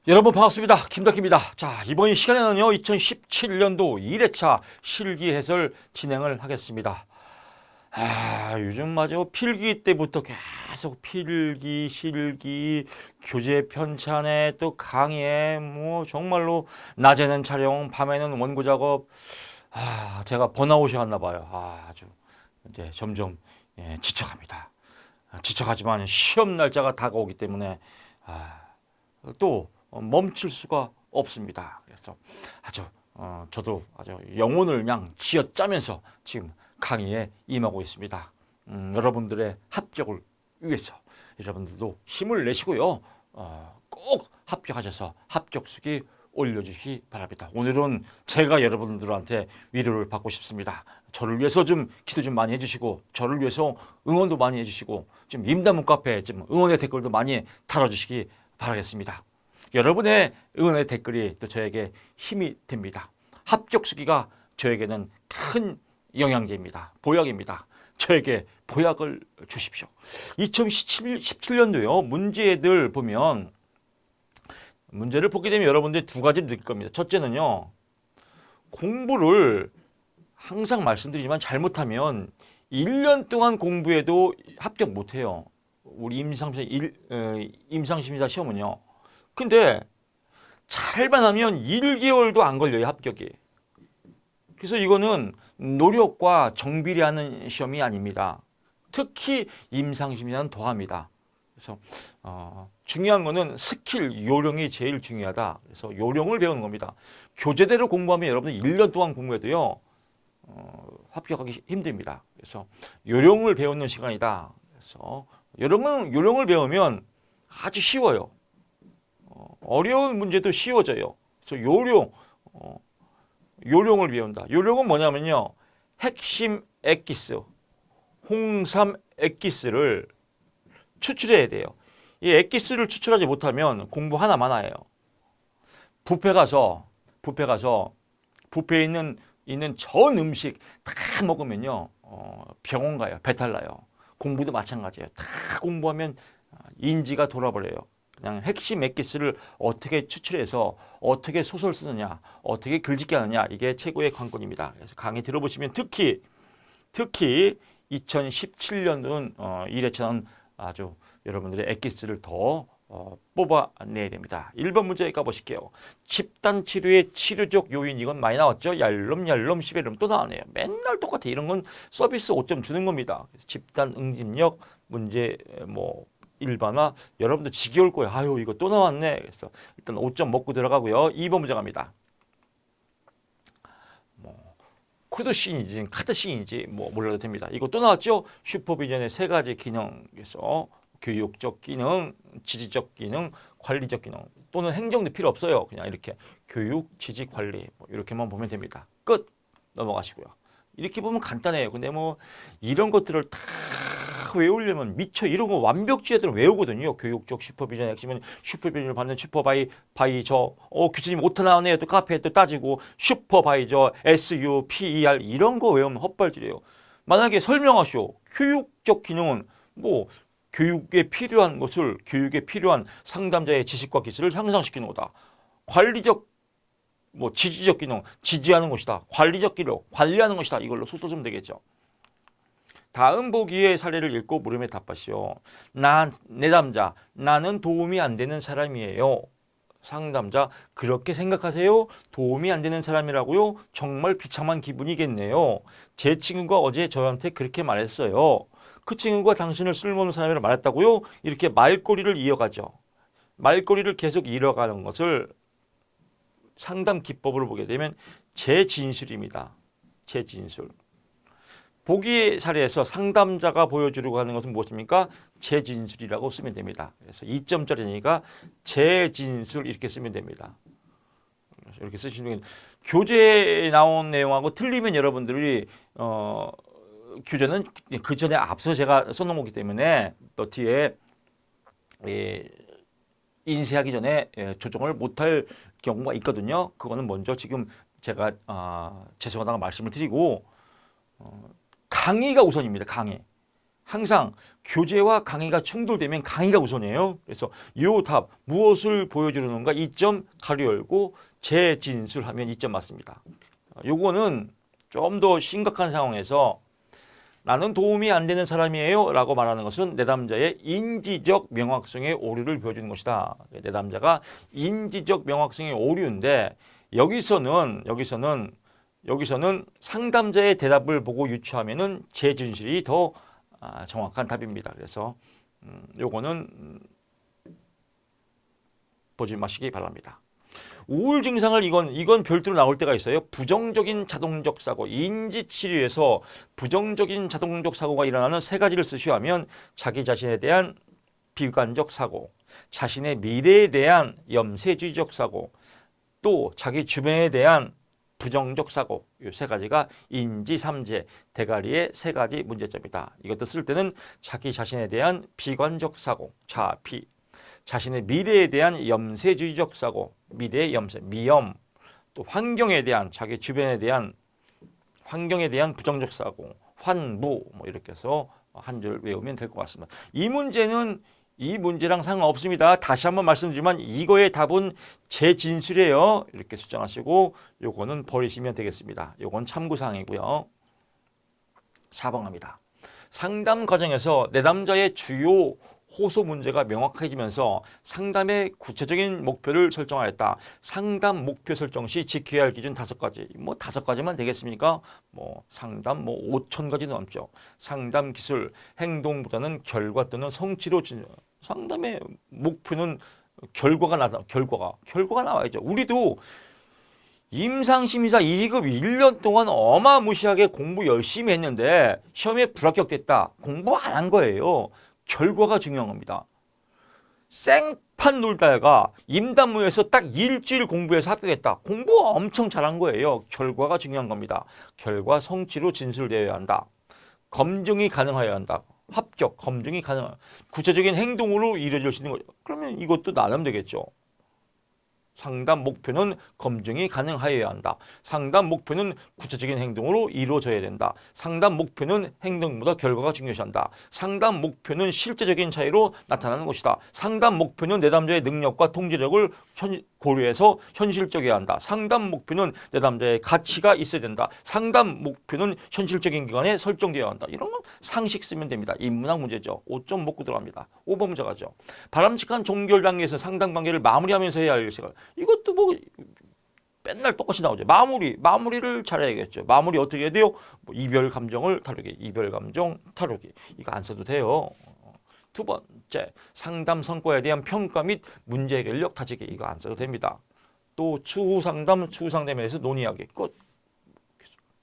여러분 반갑습니다. 김덕희입니다. 자, 이번 시간에는요, 2017년도 1회차 실기 해설 진행을 하겠습니다. 요즘 맞아 필기 때부터 계속 필기, 실기, 교재 편찬에 또 강의에 뭐 정말로 낮에는 촬영, 밤에는 원고 작업. 제가 번아웃이 왔나 봐요. 아주 이제 점점 지쳐갑니다. 지쳐가지만 시험 날짜가 다가오기 때문에 또 멈출 수가 없습니다. 그래서 저도 아주 영혼을 그냥 쥐어짜면서 지금 강의에 임하고 있습니다. 여러분들의 합격을 위해서 여러분들도 힘을 내시고요. 꼭 합격하셔서 합격수기 올려주시기 바랍니다. 오늘은 제가 여러분들한테 위로를 받고 싶습니다. 저를 위해서 좀 기도 좀 많이 해주시고, 저를 위해서 응원도 많이 해주시고, 지금 임다문 카페에 좀 응원의 댓글도 많이 달아주시기 바라겠습니다. 여러분의 응원의 댓글이 또 저에게 힘이 됩니다. 합격수기가 저에게는 큰 영양제입니다. 보약입니다. 저에게 보약을 주십시오. 2017년도요. 문제들 보면 문제를 보게 되면 여러분들이 두 가지를 느낄 겁니다. 첫째는요. 공부를 항상 말씀드리지만 잘못하면 1년 동안 공부해도 합격 못해요. 우리 임상심사 시험은요. 근데 잘만 하면 1개월도 안 걸려요, 합격이. 그래서 이거는 노력과 정비례하는 시험이 아닙니다. 특히 임상심사는 더합니다. 그래서 중요한 거는 스킬, 요령이 제일 중요하다. 그래서 요령을 배우는 겁니다. 교재대로 공부하면 여러분들 1년 동안 공부해도요, 합격하기 힘듭니다. 그래서 요령을 배우는 시간이다. 그래서 요령을 배우면 아주 쉬워요. 어려운 문제도 쉬워져요. 그래서 요령을 배운다. 요령은 뭐냐면요. 핵심 엑기스, 홍삼 엑기스를 추출해야 돼요. 이 엑기스를 추출하지 못하면 공부 하나만 해요. 뷔페 가서 뷔페에 있는 전 음식 다 먹으면요. 병원 가요. 배탈 나요. 공부도 마찬가지예요. 다 공부하면 인지가 돌아버려요. 그냥 핵심 엑기스를 어떻게 추출해서 어떻게 소설 쓰느냐, 어떻게 글짓기 하느냐, 이게 최고의 관건입니다. 그래서 강의 들어보시면 특히 2017년도는 1회차는 아주 여러분들의 엑기스를 더 뽑아내야 됩니다. 1번 문제 가보실게요. 집단 치료의 치료적 요인, 이건 많이 나왔죠. 얄름, 시베름 또 나오네요. 맨날 똑같아. 이런 건 서비스 5점 주는 겁니다. 집단 응집력 문제 일반화, 여러분들 지겨울 거예요. 아유, 이거 또 나왔네. 그래서 일단 5점 먹고 들어가고요. 2번 문제 갑니다. 코드씬인지 카드씬인지 몰라도 됩니다. 이거 또 나왔죠? 슈퍼비전의 세 가지 기능에서 교육적 기능, 지지적 기능, 관리적 기능, 또는 행정도 필요 없어요. 그냥 이렇게 교육, 지지, 관리 이렇게만 보면 됩니다. 끝! 넘어가시고요. 이렇게 보면 간단해요. 근데 이런 것들을 다 외우려면 미처 이런 거 완벽주의자들은 외우거든요. 교육적 슈퍼비전 핵심은 슈퍼비전을 받는 슈퍼바이저. 교수님 오타 나오네요. 또 카페에 또 따지고 슈퍼바이저, SUPER 이런 거 외우면 헛발질이에요. 만약에 설명하시오. 교육적 기능은 교육에 필요한 것을, 교육에 필요한 상담자의 지식과 기술을 향상시키는 거다. 관리적 지지적 기능, 지지하는 것이다. 관리적 기능, 관리하는 것이다. 이걸로 소설 쓰면 되겠죠. 다음 보기의 사례를 읽고 물음에 답하시오. 내담자, 나는 도움이 안 되는 사람이에요. 상담자, 그렇게 생각하세요? 도움이 안 되는 사람이라고요? 정말 비참한 기분이겠네요. 제 친구가 어제 저한테 그렇게 말했어요. 그 친구가 당신을 쓸모없는 사람이라고 말했다고요? 이렇게 말꼬리를 이어가죠. 말꼬리를 계속 이어가는 것을 상담 기법으로 보게 되면 재진술입니다. 재진술. 보기 사례에서 상담자가 보여주려고 하는 것은 무엇입니까? 재진술이라고 쓰면 됩니다. 그래서 2점짜리니까 재진술 이렇게 쓰면 됩니다. 이렇게 쓰시면 교재에 나온 내용하고 틀리면 여러분들이 교재는 그 전에 앞서 제가 써놓은 거기 때문에 또 뒤에 인쇄하기 전에 조정을 못할 경우가 있거든요. 그거는 먼저 지금 제가 죄송하다고 말씀을 드리고 강의가 우선입니다. 강의. 항상 교재와 강의가 충돌되면 강의가 우선이에요. 그래서 요 답 무엇을 보여주는가 2점 가로 열고 재진술하면 2점 맞습니다. 요거는 좀 더 심각한 상황에서 나는 도움이 안 되는 사람이에요 라고 말하는 것은 내담자의 인지적 명확성의 오류를 보여주는 것이다. 내담자가 인지적 명확성의 오류인데 여기서는 상담자의 대답을 보고 유추하면은 재진실이 더 정확한 답입니다. 그래서 요거는 보지 마시기 바랍니다. 우울 증상을 이건 별도로 나올 때가 있어요. 부정적인 자동적 사고, 인지 치료에서 부정적인 자동적 사고가 일어나는 세 가지를 쓰시하면 자기 자신에 대한 비관적 사고, 자신의 미래에 대한 염세주의적 사고, 또 자기 주변에 대한 부정적 사고, 이 세 가지가 인지 삼재 대가리의 세 가지 문제점이다. 이것도 쓸 때는 자기 자신에 대한 비관적 사고, 자비, 자신의 미래에 대한 염세주의적 사고, 미래의 염세, 미염, 또 환경에 대한 자기 주변에 대한 환경에 대한 부정적 사고, 환무 뭐 이렇게 해서 한 줄 외우면 될 것 같습니다. 이 문제는 이 문제랑 상관없습니다. 다시 한번 말씀드리지만 이거의 답은 재진술이에요. 이렇게 수정하시고 요거는 버리시면 되겠습니다. 요건 참고사항이고요. 4번 갑니다. 상담 과정에서 내담자의 주요 호소 문제가 명확해지면서 상담의 구체적인 목표를 설정하였다. 상담 목표 설정 시 지켜야 할 기준 5가지. 뭐 5가지만 되겠습니까? 뭐 상담 5,000가지 넘죠. 상담 기술, 행동보다는 결과 또는 성취로 상담의 목표는 결과가 나와야죠. 우리도 임상심의사 2급 1년 동안 어마무시하게 공부 열심히 했는데 시험에 불합격됐다. 공부 안 한 거예요. 결과가 중요한 겁니다. 생판 놀다가 임단무에서 딱 일주일 공부해서 합격했다. 공부 엄청 잘한 거예요. 결과가 중요한 겁니다. 결과 성취로 진술되어야 한다. 검증이 가능해야 한다. 합격, 검증이 가능한 구체적인 행동으로 이루어질 수 있는 거죠. 그러면 이것도 나누면 되겠죠. 상담 목표는 검증이 가능하여야 한다. 상담 목표는 구체적인 행동으로 이루어져야 된다. 상담 목표는 행동보다 결과가 중요시한다. 상담 목표는 실제적인 차이로 나타나는 것이다. 상담 목표는 내담자의 능력과 통제력을 고려해서 현실적이어야 한다. 상담 목표는 내담자의 가치가 있어야 된다. 상담 목표는 현실적인 기간에 설정되어야 한다. 이런 건 상식 쓰면 됩니다. 인문학 문제죠. 5점 먹고 들어갑니다. 5번 문제 가죠. 바람직한 종결 단계에서 상담 관계를 마무리하면서 해야 할 시간. 이것도 뭐 맨날 똑같이 나오죠. 마무리를 잘해야겠죠. 마무리 어떻게 해야 돼요? 뭐 이별 감정을 다루기, 이별 감정 다루기. 이거 안 써도 돼요. 2번째, 상담 성과에 대한 평가 및 문제 해결력 다지기. 이거 안 써도 됩니다. 또 추후 상담에 대해서 논의하기. 끝.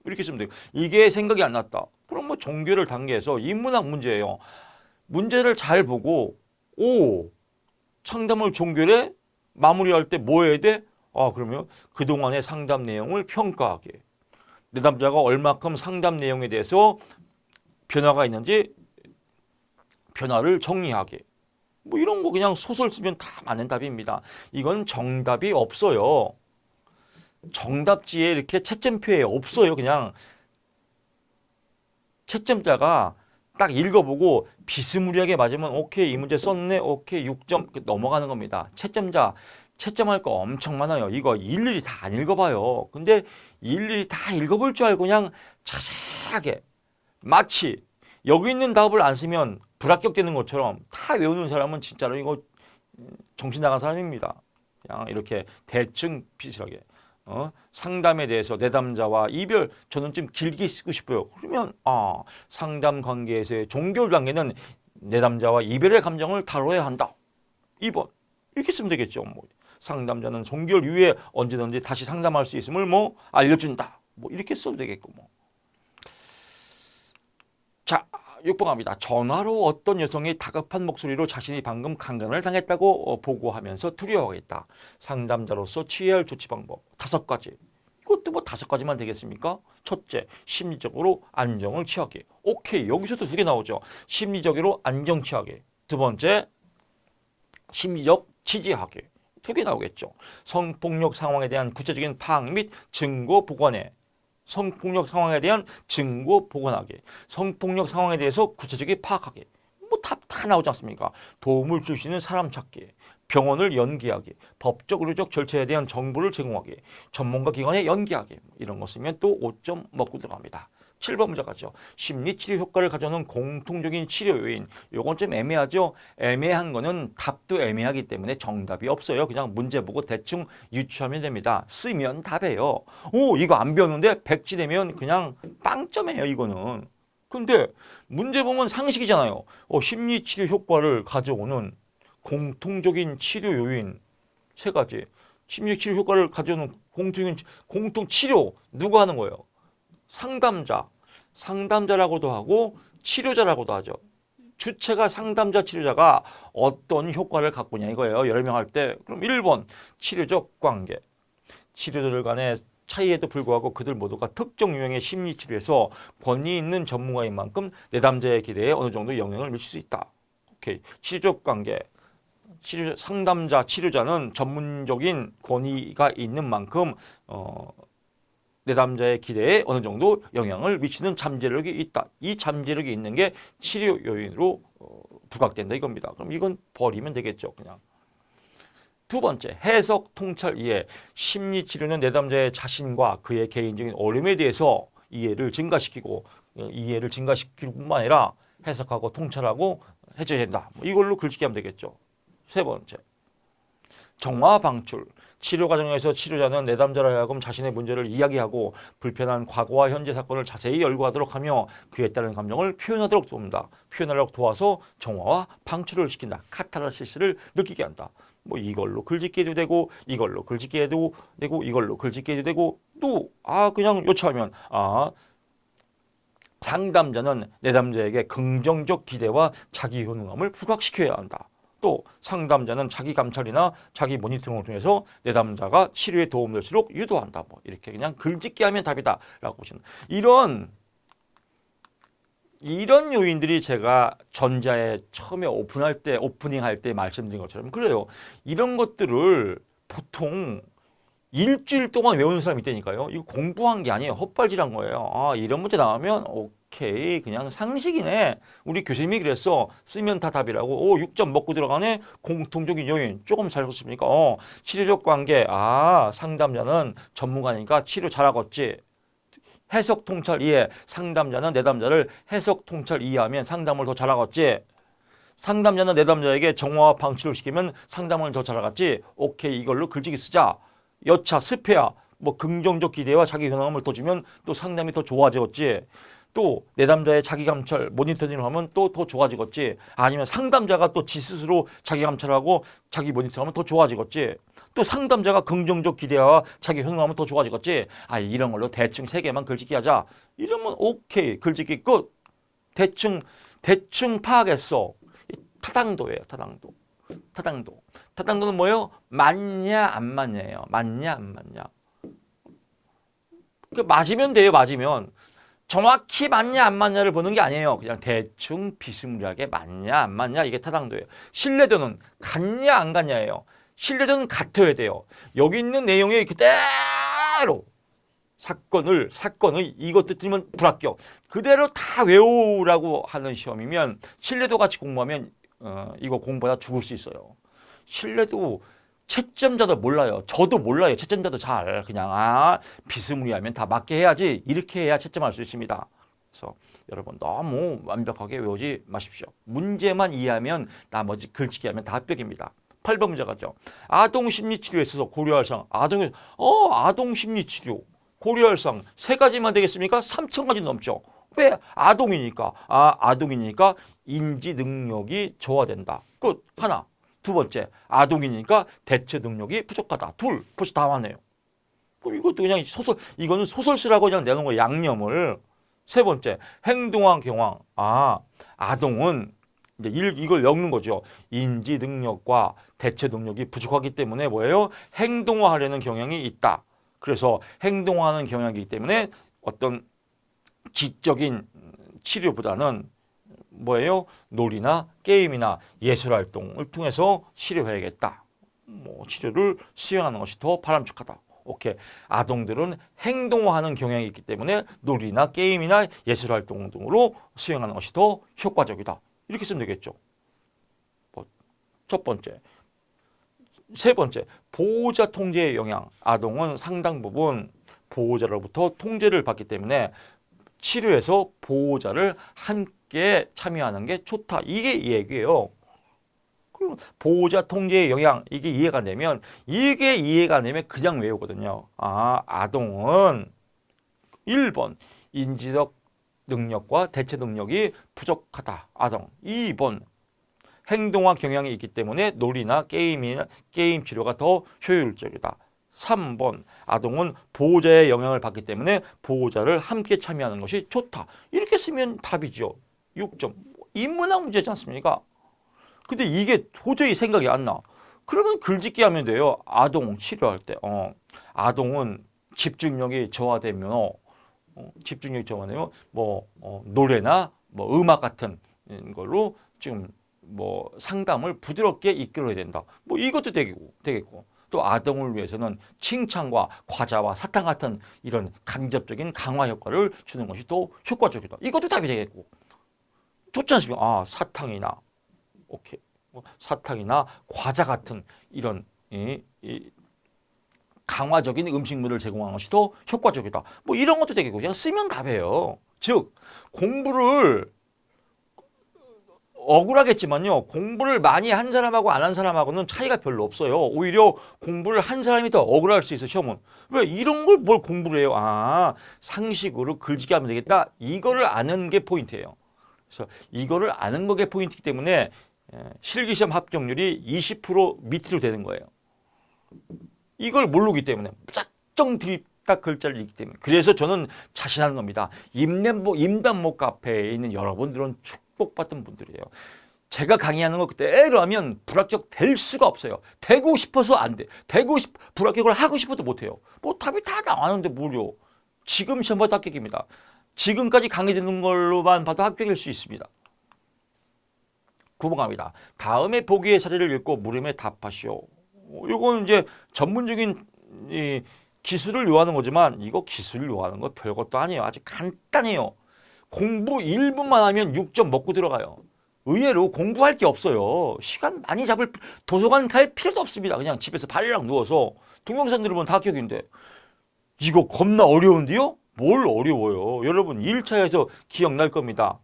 이렇게 쓰면 돼요. 이게 생각이 안 났다. 그럼 뭐 종결을 단계에서 인문학 문제예요. 문제를 잘 보고 상담을 종결해 마무리할 때 뭐 해야 돼? 그러면 그동안의 상담 내용을 평가하게. 내담자가 얼마큼 상담 내용에 대해서 변화가 있는지 변화를 정리하게. 뭐 이런 거 그냥 소설 쓰면 다 맞는 답입니다. 이건 정답이 없어요. 정답지에 이렇게 채점표에 없어요. 그냥 채점자가 딱 읽어보고 비스무리하게 맞으면 오케이, 이 문제 썼네, 오케이, 6점 넘어가는 겁니다. 채점할 거 엄청 많아요. 이거 일일이 다 안 읽어봐요. 근데 일일이 다 읽어볼 줄 알고 그냥 자세하게 마치 여기 있는 답을 안 쓰면 불합격되는 것처럼 다 외우는 사람은 진짜로 이거 정신 나간 사람입니다. 그냥 이렇게 대충 비슷하게 상담에 대해서 내담자와 이별 저는 좀 길게 쓰고 싶어요. 그러면 상담 관계에서의 종결 단계는 내담자와 이별의 감정을 다뤄야 한다. 2번 이렇게 쓰면 되겠죠. 뭐 상담자는 종결 이후에 언제든지 다시 상담할 수 있음을 뭐 알려준다. 뭐 이렇게 써도 되겠고 뭐. 자, 6번 갑니다. 전화로 어떤 여성이 다급한 목소리로 자신이 방금 강간을 당했다고 보고하면서 두려워하겠다. 상담자로서 취해야 할 조치 방법 5가지. 이것도 뭐 5가지만 되겠습니까? 첫째, 심리적으로 안정을 취하게. 오케이, 여기서도 2개 나오죠. 심리적으로 안정 취하게. 2번째, 심리적 지지하게. 2개 나오겠죠. 성폭력 상황에 대한 구체적인 파악 및 증거 보관에. 성폭력 상황에 대한 증거 보관하기, 성폭력 상황에 대해서 구체적인 파악하기, 뭐 다 나오지 않습니까? 도움을 줄 수 있는 사람 찾기, 병원을 연계하기, 법적 의료적 절차에 대한 정보를 제공하기, 전문가 기관에 연계하기, 이런 거 쓰면 또 5점 먹고 들어갑니다. 7번 문제 가죠. 심리치료 효과를 가져오는 공통적인 치료 요인. 요건 좀 애매하죠. 애매한 거는 답도 애매하기 때문에 정답이 없어요. 그냥 문제 보고 대충 유추하면 됩니다. 쓰면 답이에요. 오, 이거 안 배웠는데 백지 되면 그냥 빵점이에요, 이거는. 근데 문제 보면 상식이잖아요. 심리치료 효과를 가져오는 공통적인 치료 요인 세 가지. 심리치료 효과를 가져오는 공통 치료 누가 하는 거예요? 상담자라고도 하고 치료자라고도 하죠. 주체가 상담자, 치료자가 어떤 효과를 갖고 있냐 이거예요. 여러 명 할 때. 그럼 1번 치료적 관계. 치료자들 간의 차이에도 불구하고 그들 모두가 특정 유형의 심리치료에서 권위 있는 전문가인 만큼 내담자의 기대에 어느 정도 영향을 미칠 수 있다. 오케이. 치료적 관계. 상담자, 치료자는 전문적인 권위가 있는 만큼 내담자의 기대에 어느 정도 영향을 미치는 잠재력이 있다. 이 잠재력이 있는 게 치료 요인으로 부각된다 이겁니다. 그럼 이건 버리면 되겠죠. 그냥. 두 번째, 해석, 통찰, 이해. 심리치료는 내담자의 자신과 그의 개인적인 어려움에 대해서 이해를 증가시킬 뿐만 아니라 해석하고 통찰하고 해줘야 된다. 이걸로 글짓기 하면 되겠죠. 세 번째, 정화 방출. 치료 과정에서 치료자는 내담자로 하여금 자신의 문제를 이야기하고 불편한 과거와 현재 사건을 자세히 열거하도록 하며 그에 따른 감정을 표현하도록 돕는다. 표현하도록 도와서 정화와 방출을 시킨다. 카타르시스를 느끼게 한다. 뭐 이걸로 글짓기 해도 되고 이걸로 글짓기 해도 되고 이걸로 글짓기 해도 되고 또 그냥 요청하면 상담자는 내담자에게 긍정적 기대와 자기 효능감을 부각시켜야 한다. 또 상담자는 자기 감찰이나 자기 모니터링을 통해서 내담자가 치료에 도움될수록 유도한다. 뭐 이렇게 그냥 글짓기 하면 답이다라고 보시는 이런 요인들이 제가 전자에 처음에 오프닝 할 때 말씀드린 것처럼 그래요. 이런 것들을 보통 일주일 동안 외우는 사람이 있다니까요. 이거 공부한 게 아니에요. 헛발질한 거예요. 이런 문제 나오면 오케이 그냥 상식이네. 우리 교수님이 그랬어. 쓰면 다 답이라고. 6점 먹고 들어가네. 공통적인 요인 조금 잘 썼습니까? 치료적 관계. 상담자는 전문가니까 치료 잘하겠지. 해석 통찰 이해. 상담자는 내담자를 해석 통찰 이해하면 상담을 더 잘하겠지. 상담자는 내담자에게 정화와 방치를 시키면 상담을 더 잘하겠지. 오케이 이걸로 글짓기 쓰자. 여차, 스페아, 뭐 긍정적 기대와 자기 효능감을 더 주면 또 상담이 더 좋아지겠지. 또 내담자의 자기 감찰, 모니터링을 하면 또 더 좋아지겠지. 아니면 상담자가 또 지 스스로 자기 감찰하고 자기 모니터링하면 더 좋아지겠지. 또 상담자가 긍정적 기대와 자기 효능감은 더 좋아지겠지. 이런 걸로 대충 3개만 글짓기 하자. 이러면 오케이 글짓기 끝. 대충 파악했어. 타당도예요. 타당도는 뭐예요? 맞냐 안 맞냐예요. 맞냐 안 맞냐. 맞으면 돼요. 맞으면. 정확히 맞냐 안 맞냐를 보는 게 아니에요. 그냥 대충 비스무리하게 맞냐 안 맞냐 이게 타당도예요. 신뢰도는 같냐 안 같냐예요. 신뢰도는 같아야 돼요. 여기 있는 내용이 그대로 사건을 이것도 틀리면 불합격. 그대로 다 외우라고 하는 시험이면 신뢰도 같이 공부하면 이거 공부하다 죽을 수 있어요. 신뢰도 채점자도 몰라요. 저도 몰라요. 채점자도 잘 그냥 비스무리하면 다 맞게 해야지 이렇게 해야 채점할 수 있습니다. 그래서 여러분 너무 완벽하게 외우지 마십시오. 문제만 이해하면 나머지 글짓기 하면 다 합격입니다. 8번 문제 가죠. 아동심리치료에 있어서 고려할 사항. 아동심리치료 고려할 사항 3가지만 되겠습니까? 3,000가지 넘죠. 왜? 아동이니까. 아동이니까 인지 능력이 저하된다. 끝. 하나. 두 번째, 아동이니까 대처 능력이 부족하다. 둘. 벌써 다 왔네요. 그럼 이것도 그냥 이거는 소설 쓰라고 그냥 내놓은 거예요. 양념을. 세 번째, 행동한 경황. 아동은 이제 이걸 엮는 거죠. 인지 능력과 대처 능력이 부족하기 때문에 뭐예요? 행동화하려는 경향이 있다. 그래서 행동하는 경향이기 때문에 어떤 지적인 치료보다는 뭐예요? 놀이나 게임이나 예술활동을 통해서 치료해야겠다. 치료를 수행하는 것이 더 바람직하다. 오케이. 아동들은 행동화하는 경향이 있기 때문에 놀이나 게임이나 예술활동 등으로 수행하는 것이 더 효과적이다. 이렇게 쓰면 되겠죠. 첫 번째. 세 번째, 보호자 통제의 영향. 아동은 상당 부분 보호자로부터 통제를 받기 때문에 치료에서 보호자를 함께 참여하는 게 좋다. 이게 이 얘기예요. 그럼 보호자 통제의 영향, 이게 이해가 안 되면, 이게 이해가 안 되면 그냥 외우거든요. 아, 아동은 1번 인지적 능력과 대처 능력이 부족하다. 아동. 2번 행동화 경향이 있기 때문에 놀이나 게임 치료가 더 효율적이다. 3번 아동은 보호자의 영향을 받기 때문에 보호자를 함께 참여하는 것이 좋다. 이렇게 쓰면 답이죠. 6점. 인문학 문제지 않습니까? 근데 이게 도저히 생각이 안 나. 그러면 글짓기 하면 돼요. 아동 치료할 때. 아동은 집중력이 저하되면 집중력이 저하되면 노래나 음악 같은 걸로 지금 상담을 부드럽게 이끌어야 된다. 이것도 되겠고. 또 아동을 위해서는 칭찬과 과자와 사탕 같은 이런 간접적인 강화 효과를 주는 것이 더 효과적이다. 이것도 답이 되겠고. 좋지 않습니까? 아, 사탕이나 오케이. 사탕이나 과자 같은 이런 강화적인 음식물을 제공하는 것이 더 효과적이다. 이런 것도 되겠고. 그냥 쓰면 답이에요. 즉 공부를 억울하겠지만요. 공부를 많이 한 사람하고 안 한 사람하고는 차이가 별로 없어요. 오히려 공부를 한 사람이 더 억울할 수 있어, 시험은. 왜 이런 걸 뭘 공부를 해요? 아, 상식으로 글짓기 하면 되겠다. 이거를 아는 게 포인트예요. 그래서 이거를 아는 게 포인트이기 때문에 실기시험 합격률이 20% 밑으로 되는 거예요. 이걸 모르기 때문에 짝정 드립딱 글자를 읽기 때문에. 그래서 저는 자신하는 겁니다. 임단목 카페에 있는 여러분들은 축복받은 분들이에요. 제가 강의하는 거 그대로 하면 불합격 될 수가 없어요. 되고 싶어서 안 돼. 불합격을 하고 싶어도 못 해요. 답이 다 나왔는데 뭘요. 지금 시험 봐도 합격입니다. 지금까지 강의 듣는 걸로만 봐도 합격일 수 있습니다. 9번 갑니다. 다음에 보기의 사례를 읽고 물음에 답하시오. 이거는 이제 전문적인 기술을 요하는 거지만 이거 기술을 요하는 거 별것도 아니에요. 아주 간단해요. 공부 1분만 하면 6점 먹고 들어가요. 의외로 공부할 게 없어요. 시간 많이 도서관 갈 필요도 없습니다. 그냥 집에서 발랑 누워서 동영상 들으면 다 합격인데 이거 겁나 어려운데요? 뭘 어려워요. 여러분 1차에서 기억날 겁니다.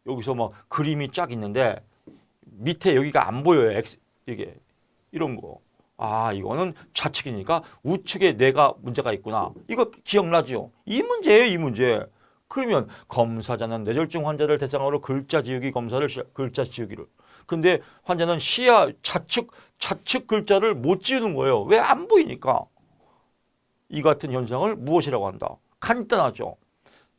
여기서 그림이 쫙 있는데 밑에 여기가 안 보여요. 이게 이런 거. 아, 이거는 좌측이니까 우측에 내가 문제가 있구나. 이거 기억나죠? 이 문제예요, 이 문제. 그러면 검사자는 뇌졸중 환자를 대상으로 글자 지우기를. 근데 환자는 시야 좌측 글자를 못 지우는 거예요. 왜? 안 보이니까. 이 같은 현상을 무엇이라고 한다? 간단하죠.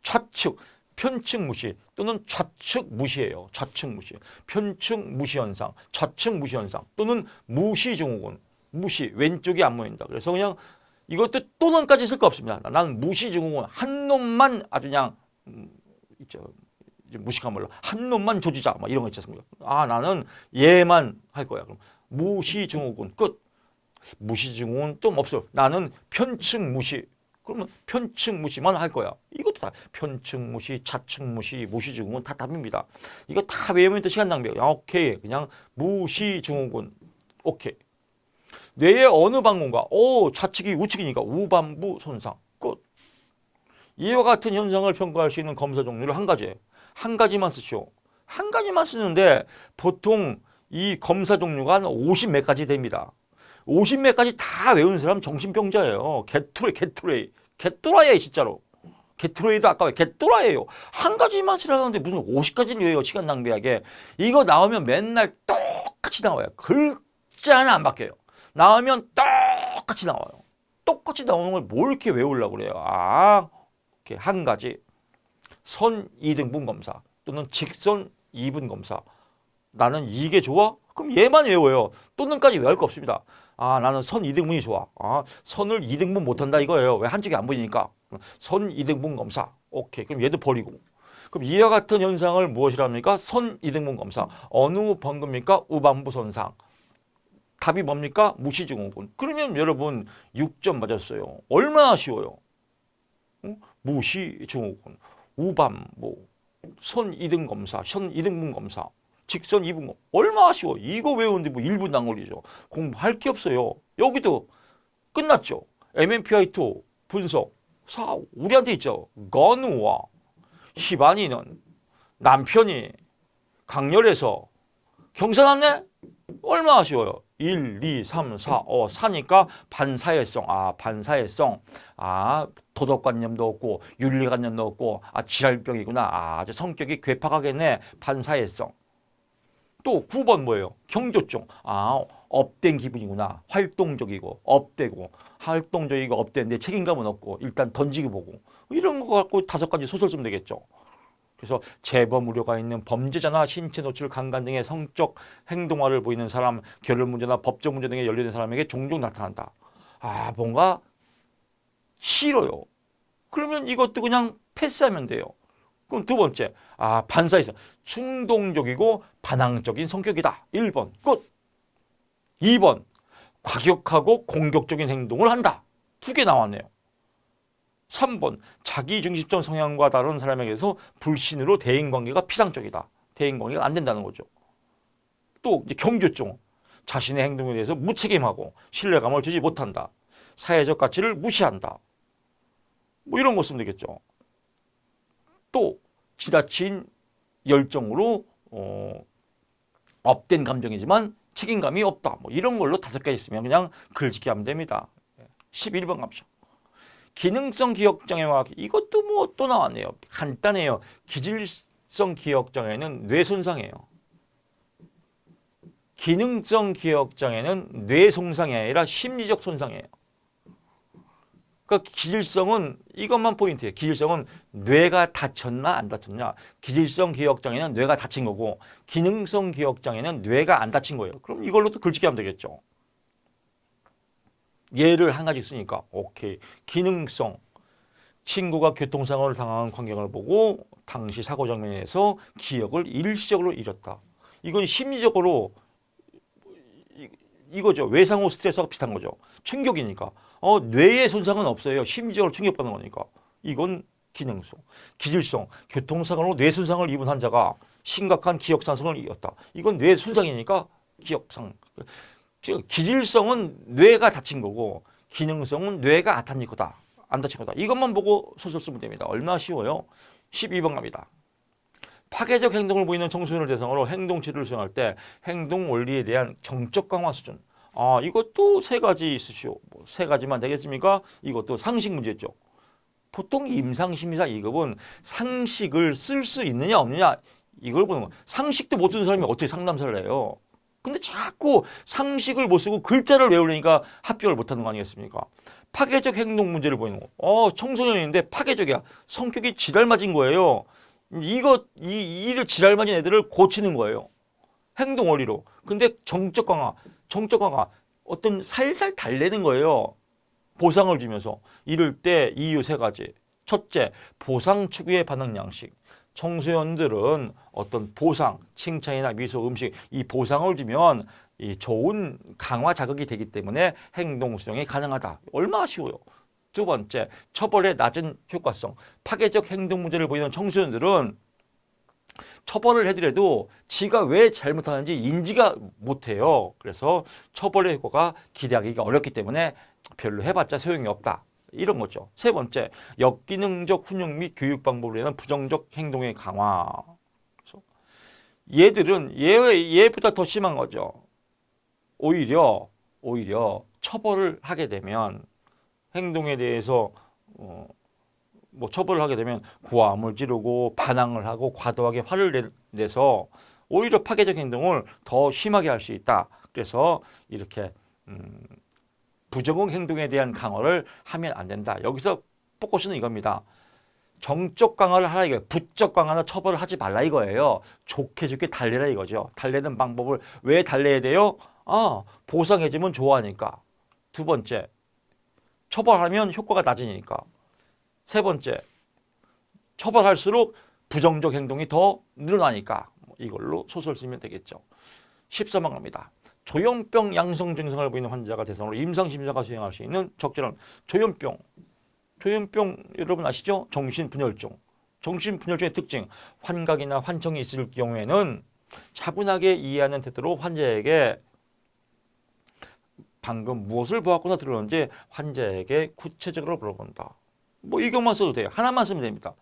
좌측, 편측 무시 또는 좌측 무시예요. 좌측 무시. 편측 무시 현상, 좌측 무시 현상 또는 무시 증후군. 무시, 왼쪽이 안 보인다. 그래서 그냥 이것도 또는까지 쓸 거 없습니다. 나는 무시 증후군 한 놈만 아주 그냥 무식한 말로 한 놈만 조지자 이런 거 있지 않습니까? 아, 나는 얘만 할 거야. 그럼 무시 증후군 끝. 무시 증후군 좀 없어. 나는 편측 무시. 그러면 편측 무시만 할 거야. 이것도 다 편측 무시, 좌측 무시, 무시 증후군 다 답입니다. 이거 다 외우면 또 시간 낭비야. 오케이. 그냥 무시 증후군. 오케이. 뇌의 어느 방문과 좌측이 우측이니까 우반부 손상 끝. 이와 같은 현상을 평가할 수 있는 검사 종류를 한 가지예요. 한 가지만 쓰시오. 한 가지만 쓰는데 보통 이 검사 종류가 한 50몇 가지 됩니다. 50몇 가지 다 외우는 사람 정신병자예요. 개또라이 진짜로. 개토레이도 아까워요. 개또라이예요. 한 가지만 쓰라는데 무슨 50가지를 외워요. 시간 낭비하게. 이거 나오면 맨날 똑같이 나와요. 글자 하나 안 바뀌어요. 나오면 똑같이 나와요. 똑같이 나오는 걸 뭘 이렇게 외우려고 그래요. 아, 이렇게 한 가지. 선 2등분 검사 또는 직선 2분 검사. 나는 이게 좋아? 그럼 얘만 외워요. 또는까지 외울 거 없습니다. 아, 나는 선 2등분이 좋아. 아, 선을 2등분 못한다 이거예요. 왜 한쪽이 안 보이니까. 선 2등분 검사. 오케이. 그럼 얘도 버리고. 그럼 이와 같은 현상을 무엇이라 합니까? 선 2등분 검사. 어느 번급입니까? 우반부 손상. 답이 뭡니까? 무시증후군. 그러면 여러분 6점 맞았어요. 얼마나 쉬워요. 무시증후군, 우밤, 선 2등 검사, 선 2등분 검사, 직선 2분 검사. 얼마나 쉬워. 이거 외우는데 1분도 안 걸리죠. 공부할 게 없어요. 여기도 끝났죠. MMPI2 분석 4. 우리한테 있죠. 건우와 희반이는 남편이 강렬해서 경사났네? 얼마나 쉬워요. 1, 2, 3, 4, 4니까 반사회성. 반사회성. 도덕관념도 없고 윤리관념도 없고 지랄병이구나. 성격이 괴팍하겠네. 반사회성. 또 9번 뭐예요? 경조증. 업된 기분이구나. 활동적이고 업되고 활동적이고 업되는데 책임감은 없고 일단 던지기 보고 이런 거 갖고 5가지 소설 쓰면 되겠죠. 그래서 재범 우려가 있는 범죄자나 신체 노출, 강간 등의 성적 행동화를 보이는 사람, 결혼 문제나 법적 문제 등에 연루된 사람에게 종종 나타난다. 뭔가 싫어요. 그러면 이것도 그냥 패스하면 돼요. 그럼 두 번째, 반사회성. 충동적이고 반항적인 성격이다. 1번 끝. 2번 과격하고 공격적인 행동을 한다. 2개 나왔네요. 3번 자기중심적 성향과 다른 사람에게서 불신으로 대인관계가 피상적이다. 대인관계가 안 된다는 거죠. 또 이제 경조증. 자신의 행동에 대해서 무책임하고 신뢰감을 주지 못한다. 사회적 가치를 무시한다. 이런 거 쓰면 되겠죠. 또 지나친 열정으로 업된 감정이지만 책임감이 없다. 이런 걸로 5개 있으면 그냥 글짓기 하면 됩니다. 11번 갑시다. 기능성 기억장애와 이것도 또 나왔네요. 간단해요. 기질성 기억장애는 뇌 손상이에요. 기능성 기억장애는 뇌 손상이 아니라 심리적 손상이에요. 그러니까 기질성은 이것만 포인트예요. 기질성은 뇌가 다쳤나 안 다쳤냐. 기질성 기억장애는 뇌가 다친 거고 기능성 기억장애는 뇌가 안 다친 거예요. 그럼 이걸로도 글짓기 하면 되겠죠. 예를 한 가지 쓰니까 오케이. 기능성. 친구가 교통사고를 당한 광경을 보고 당시 사고 장면에서 기억을 일시적으로 잃었다. 이건 심리적으로 이거죠. 외상후 스트레스와 비슷한 거죠. 충격이니까. 뇌의 손상은 없어요. 심리적으로 충격받는 거니까. 이건 기능성. 기질성. 교통사고로 뇌 손상을 입은 환자가 심각한 기억 상승을 이었다. 이건 뇌 손상이니까 기억상. 기질성은 뇌가 다친 거고 기능성은 뇌가 안 다친 거다. 안 다친 거다. 이것만 보고 소설 쓰면 됩니다. 얼마나 쉬워요. 12번 갑니다. 파괴적 행동을 보이는 청소년을 대상으로 행동치료를 수행할 때 행동 원리에 대한 정적 강화 수준. 이것도 3가지 있으시오. 3가지만 되겠습니까? 이것도 상식 문제죠. 보통 임상심리사 2급은 상식을 쓸 수 있느냐 없느냐 이걸 보는 거. 상식도 못 쓰는 사람이 어떻게 상담사를 해요? 근데 자꾸 상식을 못 쓰고 글자를 외우려니까 합격을 못하는 거 아니겠습니까? 파괴적 행동 문제를 보이는 거. 청소년인데 파괴적이야. 성격이 지랄맞은 거예요. 이를 지랄맞은 애들을 고치는 거예요. 행동 원리로. 근데 정적 강화. 어떤 살살 달래는 거예요. 보상을 주면서. 이럴 때 이유 3가지. 첫째, 보상 추구의 반응 양식. 청소년들은 어떤 보상, 칭찬이나 미소, 음식, 이 보상을 주면 이 좋은 강화 자극이 되기 때문에 행동 수정이 가능하다. 얼마나 쉬워요. 2번째, 처벌의 낮은 효과성. 파괴적 행동 문제를 보이는 청소년들은 처벌을 해드려도 지가 왜 잘못하는지 인지가 못해요. 그래서 처벌의 효과가 기대하기가 어렵기 때문에 별로 해봤자 소용이 없다. 이런 거죠. 3번째, 역기능적 훈육 및 교육 방법으로 인한 부정적 행동의 강화. 그래서 얘들은 얘보다 더 심한 거죠. 오히려 처벌을 하게 되면 행동에 대해서 처벌을 하게 되면 고함을 지르고 반항을 하고 과도하게 화를 내서 오히려 파괴적 행동을 더 심하게 할 수 있다. 그래서 이렇게 부정응 행동에 대한 강화를 하면 안 된다. 여기서 포커스는 이겁니다. 정적 강화를 하라 이거예요. 부적 강화나 처벌을 하지 말라 이거예요. 좋게 달래라 이거죠. 달래는 방법을 왜 달래야 돼요? 보상해주면 좋아하니까. 2번째, 처벌하면 효과가 낮으니까. 3번째, 처벌할수록 부정적 행동이 더 늘어나니까. 이걸로 소설 쓰면 되겠죠. 14번 갑니다. 조현병 양성 증상을 보이는 환자가 대상으로 임상심사가 수행할 수 있는 적절한 조현병 여러분 아시죠? 정신분열증. 정신분열증의 특징, 환각이나 환청이 있을 경우에는 차분하게 이해하는 태도로 환자에게 방금 무엇을 보았거나 들었는지 환자에게 구체적으로 물어본다. 뭐 이것만 써도 돼요. 하나만 쓰면 됩니다.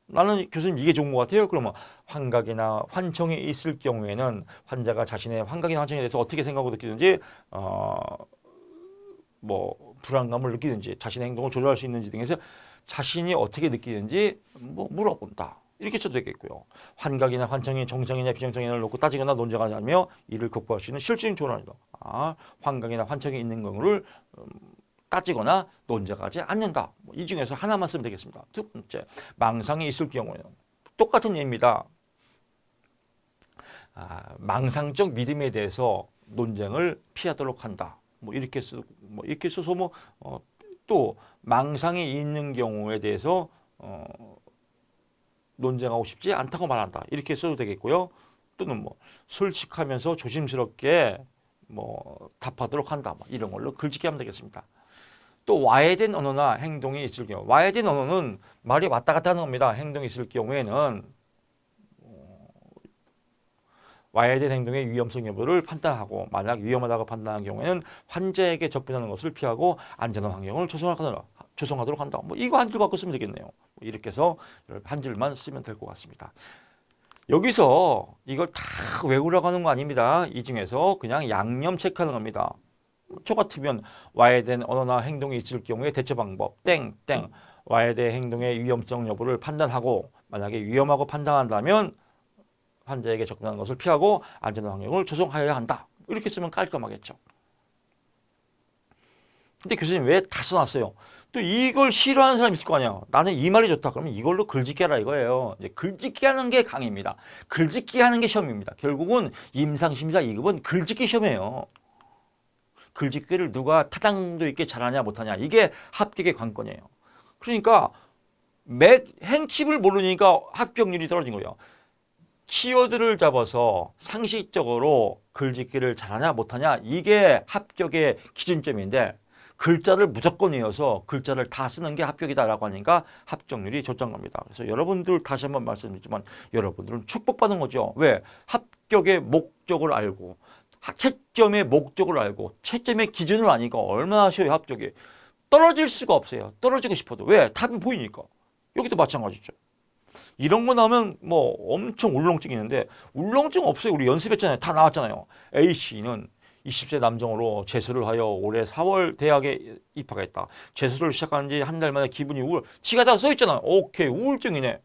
나는 교수님 이게 좋은 것 같아요. 그러면 환각이나 환청이 있을 경우에는 환자가 자신의 환각이나 환청에 대해서 어떻게 생각하고 느끼는지 뭐 불안감을 느끼는지 자신의 행동을 조절할 수 있는지 등에서 자신이 어떻게 느끼는지 뭐 물어본다. 이렇게 써도 되겠고요. 환각이나 환청이 정상이냐 비정상이냐를 놓고 따지거나 논쟁하며 이를 극복할 수 있는 실질적인 조언이다. 환각이나 환청이 있는 경우를 따지거나 논쟁하지 않는다. 이 중에서 하나만 쓰면 되겠습니다. 두 번째, 망상이 있을 경우에는 똑같은 예입니다. 망상적 믿음에 대해서 논쟁을 피하도록 한다. 이렇게 써서 또 망상이 있는 경우에 대해서 논쟁하고 싶지 않다고 말한다. 이렇게 써도 되겠고요. 또는 솔직하면서 조심스럽게 답하도록 한다. 이런 걸로 글짓기 하면 되겠습니다. 또 와해된 언어나 행동이 있을 경우, 와해된 언어는 말이 왔다 갔다 하는 겁니다. 행동이 있을 경우에는 와해된 행동의 위험성 여부를 판단하고 만약 위험하다고 판단한 경우에는 환자에게 접근하는 것을 피하고 안전한 환경을 조성하도록 한다. 이거 한 줄 갖고 쓰면 되겠네요. 이렇게 해서 한 줄만 쓰면 될 것 같습니다. 여기서 이걸 다 외우라고 하는 거 아닙니다. 이 중에서 그냥 양념 체크하는 겁니다. 저 같으면 와해된 언어나 행동이 있을 경우에 대처 방법 땡땡 와해된 행동의 위험성 여부를 판단하고 만약에 위험하고 판단한다면 환자에게 접근하는 것을 피하고 안전한 환경을 조성하여야 한다. 이렇게 쓰면 깔끔하겠죠. 근데 교수님 왜 다 써놨어요? 또 이걸 싫어하는 사람이 있을 거 아니야. 나는 이 말이 좋다. 그러면 이걸로 글짓기 하라 이거예요. 이제 글짓기 하는 게 강의입니다. 글짓기 하는 게 시험입니다. 결국은 임상심사 2급은 글짓기 시험이에요. 글짓기를 누가 타당도 있게 잘하냐 못하냐 이게 합격의 관건이에요. 그러니까 핵심을 모르니까 합격률이 떨어진 거예요. 키워드를 잡아서 상식적으로 글짓기를 잘하냐 못하냐 이게 합격의 기준점인데 글자를 무조건 이어서 글자를 다 쓰는 게 합격이다라고 하니까 합격률이 좋다는 겁니다. 그래서 여러분들 다시 한번 말씀드리지만 여러분들은 축복받은 거죠. 왜? 합격의 목적을 알고 채점의 목적을 알고 채점의 기준을 아니까 얼마나 쉬워요. 합격이. 떨어질 수가 없어요. 떨어지고 싶어도. 왜? 답이 보이니까. 여기도 마찬가지죠. 이런 거 나오면 엄청 울렁증이 있는데 울렁증 없어요. 우리 연습했잖아요. 다 나왔잖아요. A씨는 20세 남성으로 재수를 하여 올해 4월 대학에 입학했다. 재수를 시작한 지 한 달 만에 기분이 지가 다 써있잖아요. 오케이. 우울증이네.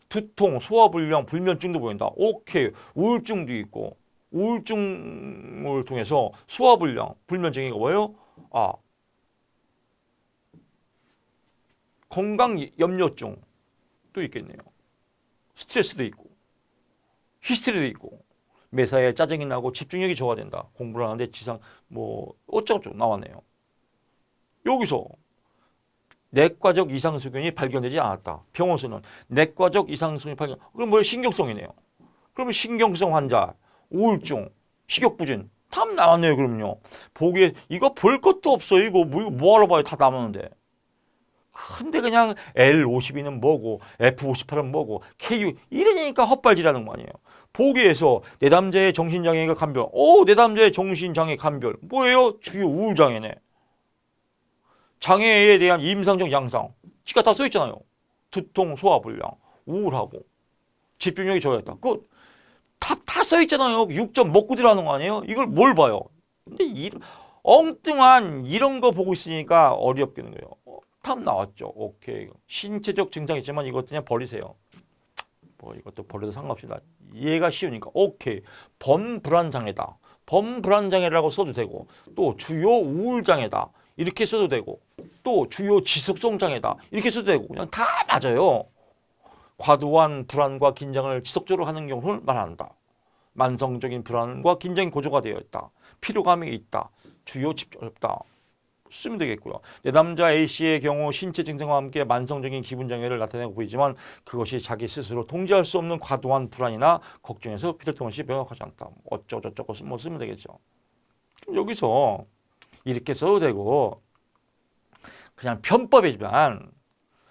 두통, 소화불량, 불면증도 보인다. 오케이. 우울증도 있고 우울증을 통해서 소화불량, 불면증이 뭐예요? 건강염려증도 있겠네요. 스트레스도 있고 히스테리도 있고 매사에 짜증이 나고 집중력이 저하된다. 공부를 하는데 지상 어쩌고저쩌고 나왔네요. 여기서 내과적 이상소견이 발견되지 않았다. 병원에서는 내과적 이상소견이 발견. 그럼 신경성이네요. 그러면 신경성 환자, 우울증, 식욕부진 답 나왔네요. 그럼요. 보기에 이거 볼 것도 없어요. 이거 뭐하러 봐요. 다 나왔는데. 근데 그냥 L52는 뭐고 F58은 뭐고 KU 이러니까 헛발질하는 거 아니에요. 보기에서 내 남자의 정신장애가 간별. 내 남자의 정신장애 간별. 뭐예요? 주요 우울장애네. 장애에 대한 임상적 양상. 지가 다 써있잖아요. 두통, 소화불량, 우울하고 집중력이 저하했다. 다 써있잖아요. 6점 먹고 들어가는 거 아니에요? 이걸 뭘 봐요? 근데 엉뚱한 이런 거 보고 있으니까 어렵게 되는 거예요. 답 나왔죠. 오케이. 신체적 증상이 있지만 이것 그냥 버리세요. 이것도 버려도 상관없습니다. 이해가 쉬우니까. 오케이. 범불안장애다. 범불안장애라고 써도 되고 또 주요 우울장애다. 이렇게 써도 되고 또 주요 지속성 장애다. 이렇게 써도 되고 그냥 다 맞아요. 과도한 불안과 긴장을 지속적으로 하는 경우를 말한다. 만성적인 불안과 긴장이 고조가 되어 있다. 피로감이 있다. 주요 집중 어렵다. 쓰면 되겠고요. 내담자 A씨의 경우 신체 증상과 함께 만성적인 기분 장애를 나타내고 보이지만 그것이 자기 스스로 통제할 수 없는 과도한 불안이나 걱정에서 비롯된 것이 명확하지 않다. 어쩌고저쩌고 뭐 쓰면 되겠죠. 여기서 이렇게 써도 되고 그냥 편법이지만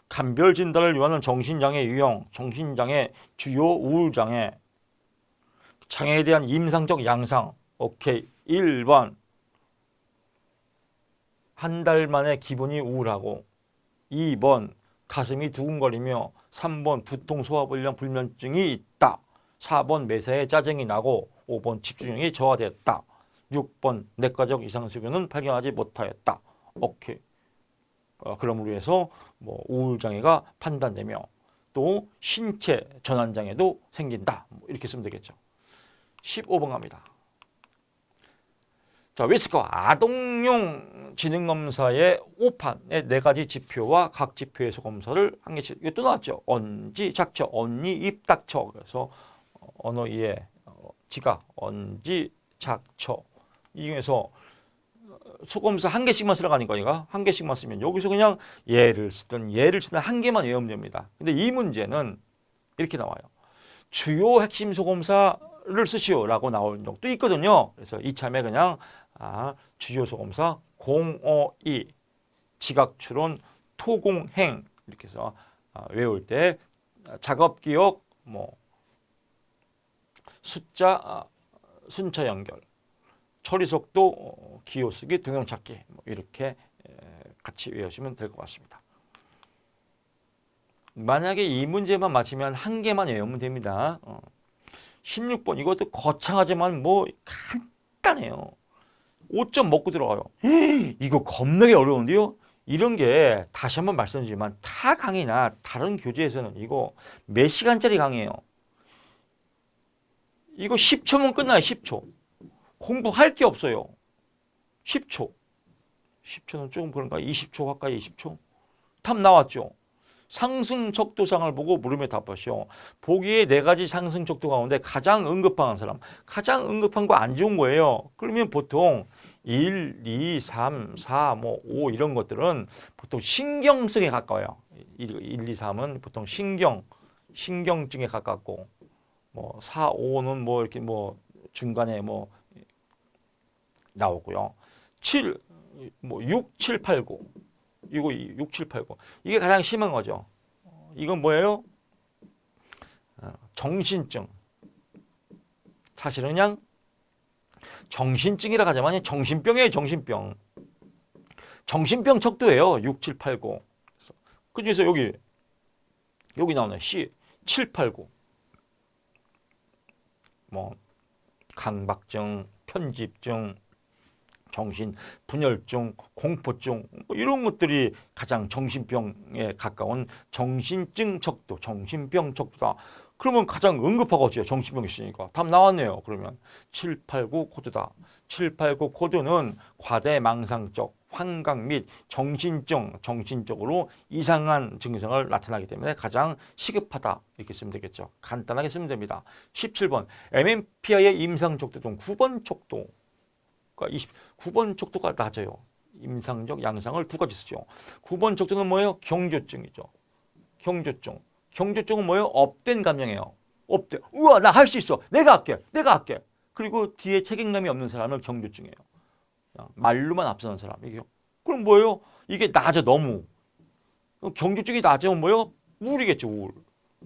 감별 진단을 요하는 정신장애 유형, 정신장애, 주요 우울장애, 장애에 대한 임상적 양상. 오케이. 1번 한 달 만에 기분이 우울하고 2번 가슴이 두근거리며 3번 두통 소화불량 불면증이 있다. 4번 매사에 짜증이 나고 5번 집중력이 저하되었다. 6번 내과적 이상 수변은 발견하지 못하였다. 오케이. 그럼으로 해서 뭐 우울장애가 판단되며 또 신체 전환장애도 생긴다. 이렇게 쓰면 되겠죠. 15번 갑니다. 자, 위스커 아동용 지능검사의 5판의 4가지 지표와 각 지표에서 검사를 한 개씩. 이거 또 나왔죠. 언지, 작처, 언니, 입, 닥쳐. 그래서 언어 이해, 지각, 언지, 작처. 이 중에서 소검사 한 개씩만 쓰러 가는 거니까 한 개씩만 쓰면 여기서 그냥 예를 쓰든 한 개만 외우면 됩니다. 근데 이 문제는 이렇게 나와요. 주요 핵심 소검사를 쓰시오라고 나올 적도 있거든요. 그래서 이참에 그냥 주요 소검사 052 지각 추론 토공행 이렇게 해서 외울 때 작업 기억 뭐 숫자 순차 연결 처리 속도 기호 쓰기 동영 찾기 뭐 이렇게 같이 외우시면 될 것 같습니다. 만약에 이 문제만 맞히면 한 개만 외우면 됩니다. 16번 이것도 거창하지만 뭐 간단해요. 5점 먹고 들어가요. 이거 겁나게 어려운데요. 이런 게 다시 한번 말씀드리지만 타 강의나 다른 교재에서는 이거 몇 시간짜리 강의예요. 이거 10초면 끝나요. 10초. 공부할 게 없어요. 10초. 10초는 조금 그런가? 20초 가까이 20초? 답 나왔죠. 상승 척도상을 보고 물음에 답하시오. 보기에 4가지 상승 척도 가운데 가장 응급한 사람. 가장 응급한 거 안 좋은 거예요. 그러면 보통 1, 2, 3, 4, 뭐 5 이런 것들은 보통 신경성에 가까워요. 1, 2, 3은 보통 신경증에 가깝고 뭐 4, 5는 뭐 이렇게 뭐 중간에 뭐 나오고요. 7, 뭐 6, 7, 8, 9 이거 6, 7, 8, 9 이게 가장 심한 거죠. 이건 뭐예요? 정신증. 사실은 그냥 정신증이라 하자면 정신병이에요. 정신병. 정신병 척도예요. 6, 7, 8, 9. 그 중에서 여기 나오네. C 7, 8, 9. 뭐 강박증, 편집증, 정신 분열증, 공포증 뭐 이런 것들이 가장 정신병에 가까운 정신증 척도, 정신병 척도다. 그러면 가장 응급하고죠. 정신병이 있으니까. 답 나왔네요. 그러면 789 코드다. 789 코드는 과대망상적 환각 및 정신적으로 이상한 증상을 나타나기 때문에 가장 시급하다. 이렇게 쓰면 되겠죠. 간단하게 쓰면 됩니다. 17번 MMPI의 임상 척도 중 9번 척도. 9번 척도가 낮아요. 임상적 양상을 2가지 쓰죠. 9번 척도는 뭐예요? 경조증이죠. 경조증은 뭐예요? 업된 감정이에요. 업된. 우와, 나 할 수 있어. 내가 할게. 그리고 뒤에 책임감이 없는 사람을 경조증이에요. 말로만 앞서는 사람. 이게 그럼 뭐예요? 이게 낮아 너무. 경조증이 낮으면 뭐예요? 우울이겠죠.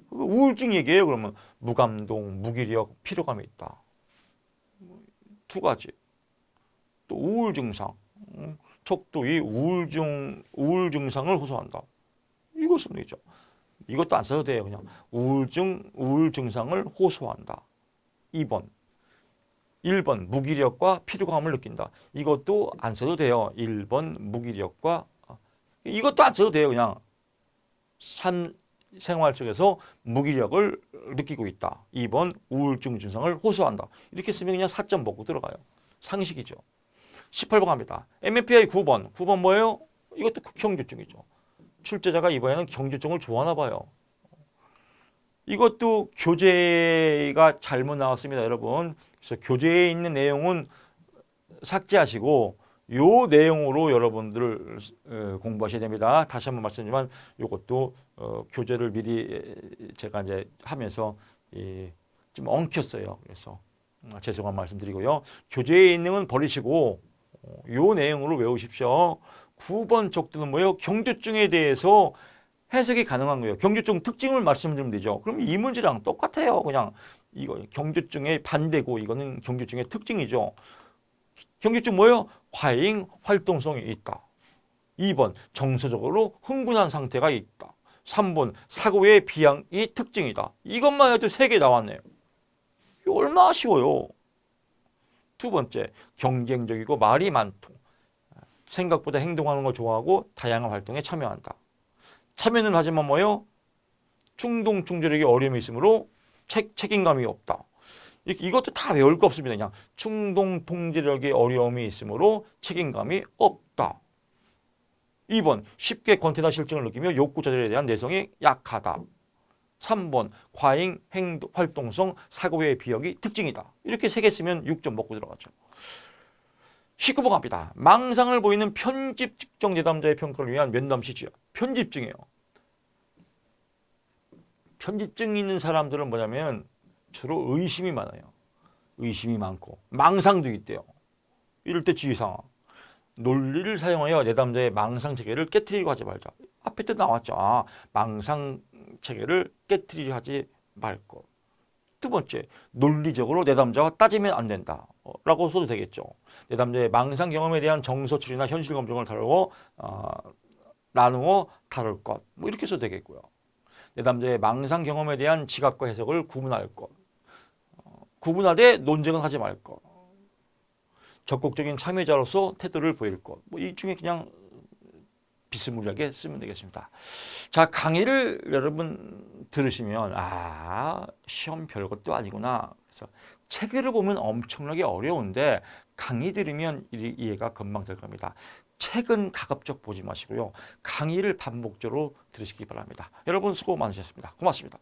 우울증 얘기예요. 그러면 무감동, 무기력, 피로감이 있다. 2가지. 또 우울 증상, 척도의 우울 증상을 호소한다. 이거 쓰면 되죠. 이것도 안 써도 돼요. 그냥 우울 증상을 호소한다. 1번 무기력과 피로감을 느낀다. 이것도 안 써도 돼요. 1번 무기력과 이것도 안 써도 돼요. 그냥 생활 속에서 무기력을 느끼고 있다. 2번 우울증 증상을 호소한다. 이렇게 쓰면 그냥 4점 먹고 들어가요. 상식이죠. 18번 갑니다. MMPI 9번. 9번 뭐예요? 이것도 경조증이죠. 출제자가 이번에는 경조증을 좋아하나 봐요. 이것도 교재가 잘못 나왔습니다, 여러분. 그래서 교재에 있는 내용은 삭제하시고 요 내용으로 여러분들 공부하셔야 됩니다. 다시 한번 말씀드리지만 이것도 교재를 미리 제가 이제 하면서 좀 엉켰어요. 그래서 죄송한 말씀드리고요. 교재에 있는 건 버리시고 요 내용으로 외우십시오. 9번 적도는 뭐예요? 경주증에 대해서 해석이 가능한 거예요. 경주증 특징을 말씀드리면 되죠. 그럼 이 문제랑 똑같아요. 그냥 이거 경주증의 반대고 이거는 경주증의 특징이죠. 경주증 뭐예요? 과잉 활동성이 있다. 2번 정서적으로 흥분한 상태가 있다. 3번 사고의 비양이 특징이다. 이것만 해도 3개 나왔네요. 이거 얼마나 쉬워요. 두 번째, 경쟁적이고 말이 많고 생각보다 행동하는 걸 좋아하고 다양한 활동에 참여한다. 참여는 하지만 뭐예요? 충동 충족력에 어려움이 있으므로 책임감이 없다. 이것도 다 외울 거 없습니다. 그냥 충동 통제력에 어려움이 있으므로 책임감이 없다. 2번 쉽게 권태나 실증을 느끼며 욕구 조절에 대한 내성이 약하다. 3번 과잉 활동성 사고의 비역이 특징이다. 이렇게 3개 쓰면 6점 먹고 들어가죠. 19번 갑니다. 망상을 보이는 편집 측정 내담자의 평가를 위한 면담시지요. 편집증이에요. 편집증 있는 사람들은 뭐냐면 주로 의심이 많아요. 의심이 많고 망상도 있대요. 이럴 때 주의사항. 논리를 사용하여 내담자의 망상 체계를 깨트리려 하지 말자. 앞에 때 나왔죠. 망상 체계를 깨트리려 하지 말 것. 두 번째, 논리적으로 내담자와 따지면 안 된다. 라고 써도 되겠죠. 내담자의 망상 경험에 대한 정서 추리나 현실 검증을 나누어 다룰 것. 뭐 이렇게 써도 되겠고요. 내담자의 망상 경험에 대한 지각과 해석을 구분할 것. 구분하되 논쟁은 하지 말 것. 적극적인 참여자로서 태도를 보일 것. 뭐 이 중에 그냥 비스무리하게 쓰면 되겠습니다. 자, 강의를 여러분 들으시면 시험 별것도 아니구나. 그래서 책을 보면 엄청나게 어려운데 강의 들으면 이해가 금방 될 겁니다. 책은 가급적 보지 마시고요. 강의를 반복적으로 들으시기 바랍니다. 여러분 수고 많으셨습니다. 고맙습니다.